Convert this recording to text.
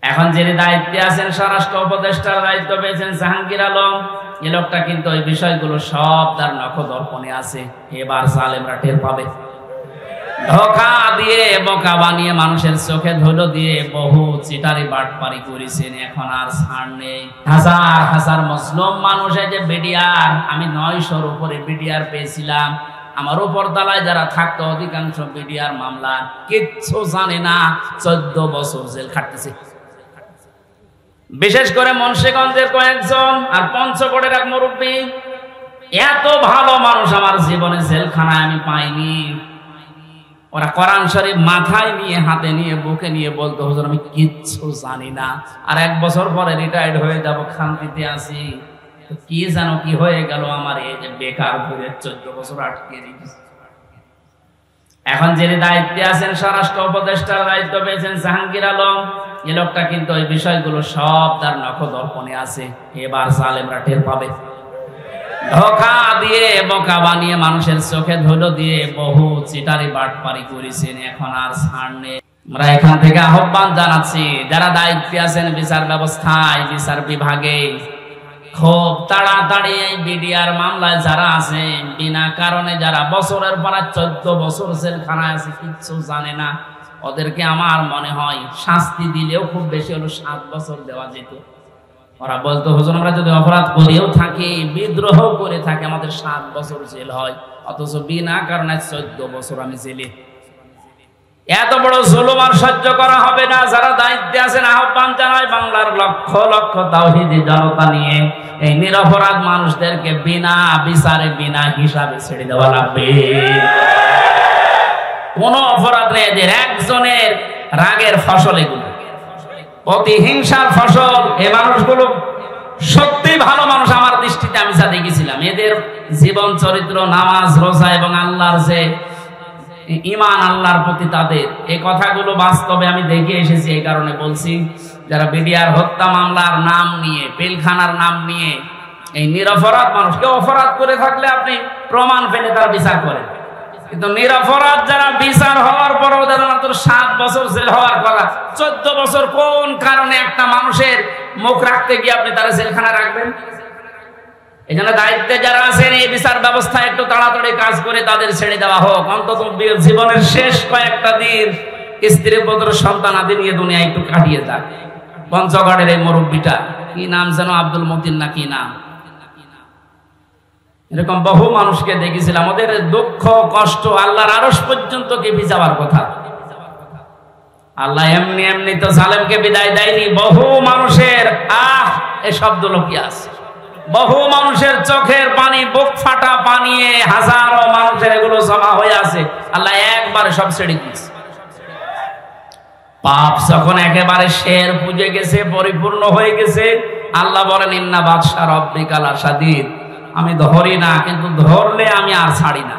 এখন যিনি দায়িত্বে আছেন, স্বরাষ্ট্র উপদেষ্টার দায়িত্ব পেয়েছেন জাহাঙ্গীর আলম, এই লোকটা কিন্তু ওই বিষয়গুলো সব তার নখদর্পণে আছে। এবার জালেমরা টের পাবে। ধোঁকা দিয়ে বোকা বানিয়ে মানুষের চোখে ধুলো দিয়ে বহু চিটারি বাটপারি করেছেন, এখন আর ছাড় নেই। হাজার হাজার মুসলিম মানুষের যে বিডিআর, আমি 900-র উপরে বিডিআর পেয়েছিলাম। আমার উপর তলায় যারা থাকতো অধিকাংশ বিডিআর মামলা কিচ্ছু জানে না, 14 বছর জেল খাটতেছে। বিশেষ করে মুন্সিগঞ্জের কয়েকজন আর পঞ্চগড়ের এক মুরব্বী, এত ভালো মানুষ আমার জীবনে জেলখানায় আমি পাইনি। ওরা কোরআন শরীফ মাথায় নিয়ে, হাতে নিয়ে, বুকে নিয়ে বলতো, হুজুর আমি কিচ্ছু জানি না, আর 1 বছর পরে রিটায়ার্ড হয়ে যাব, শান্তিতে আছি। কি জানো কি হয়ে গেল আমার, এই যে বেকার ঘুরে 14 বছর আটকে রেখেছি। এখন যিনি দায়িত্বে আছেন, স্বরাষ্ট্র উপদেষ্টার দায়িত্ব পেয়েছেন জাহাঙ্গীর আলম, এই লোকটা কিন্তু ওই বিষয়গুলো সব তার নখদর্পণে আছে। এবার জালেমরা টের পাবে। ধোঁকা দিয়ে বোকা বানিয়ে মানুষের চোখে ধুলো দিয়ে বহু চিটারি বাটপারি করেছেন, এখন আর ছাড় নেই। আমরা এখান থেকে আহ্বান জানাচ্ছি, যারা দায়িত্বে আছেন বিচার ব্যবস্থায়, বিচার বিভাগে, খুব তাড়াতাড়ি এই বিডিআর মামলায় যারা আছে, বিনা কারণে যারা বছরের পর 14 বছর জেলখানায় আছে, কিচ্ছু জানে না, ওদেরকে আমার মনে হয় শাস্তি দিলেও খুব বেশি হলো 7 বছর দেওয়া যেত। ওরা বলতো, হুজুর আমরা যদি অপরাধ করেও থাকি, বিদ্রোহ করে থাকি, আমাদের 7 বছর জেল হয়, অথচ বিনা কারণে 14 বছর আমি জেলে। এত বড় জুলুম আর সহ্য করা হবে না। যারা দায়িত্বে আছেন, আহ্বান জানাই, বাংলার লক্ষ লক্ষ তাওহীদি জনতা নিয়ে এই নিরপরাধ মানুষদেরকে বিনা বিচারে, বিনা হিসাবে ছেড়ে দেওয়া লাগবে। কোন অপরাধ নেই, এদের একজনের রাগের ফসল, এগুলো প্রতিহিংসার ফসল। এই মানুষগুলো সত্যি ভালো মানুষ আমার দৃষ্টিতে, আমি যা দেখেছিলাম এদের জীবন চরিত্র, নামাজ, রোজা এবং আল্লাহর যে ঈমান, আল্লাহর প্রতি তাদের, এই কথাগুলো বাস্তবে আমি দেখে এসেছি। এই কারণে বলছি, যারা বিডিআর হত্যা মামলার নাম নিয়ে, পিলখানার নাম নিয়ে এই নিরপরাধ মানুষকে, অপরাধ করে থাকলে আপনি প্রমাণ পেলে তার বিচার করেন, কিন্তু নিরপরাধ যারা বিচার হওয়ার পর ওদের মাত্র 7 বছর জেল হওয়ার কথা, 14 বছর কোন কারণে একটা মানুষের মুখ রাখতে গিয়ে আপনি তারা জেলখানা রাখবেন? এখানে দায়িত্বে যারা আছেন, এই বিচার ব্যবস্থা একটু তাড়াতাড়ি কাজ করে তাদের ছেড়ে দেওয়া হোক। অন্তত জীবনের শেষ কয়েকটা দিন স্ত্রী পুত্র সন্তান আদি নিয়ে দুনিয়া একটু কাটিয়ে যাক। পঞ্চগড়ের এই মুরব্বীটা, কি নাম যেন, আব্দুল মতিন না কি নাম, এরকম বহু মানুষকে দেখেছিলাম। ওদের দুঃখ কষ্ট আল্লাহর আরশ পর্যন্ত কেঁপে যাওয়ার কথা। আল্লাহ এমনি এমনি তো জালেমকে বিদায় দেয়নি। বহু মানুষের এই শব্দ লোকিয়ে আছে, বহু মানুষের চোখের পানি, বুক ফাটা পানি, হাজারো মানুষের এগুলো জমা হয়ে আছে। আল্লাহ একবারে সব ছেড়ে দিয়েছে। পাপ যখন একেবারে শের পুজে গেছে, পরিপূর্ণ হয়ে গেছে, আল্লাহ বলেন, ইন্না বাদশা রব্বিকা লাশাদীদ, আমি ধরি না, কিন্তু ধরলে আমি আর ছাড়ি না।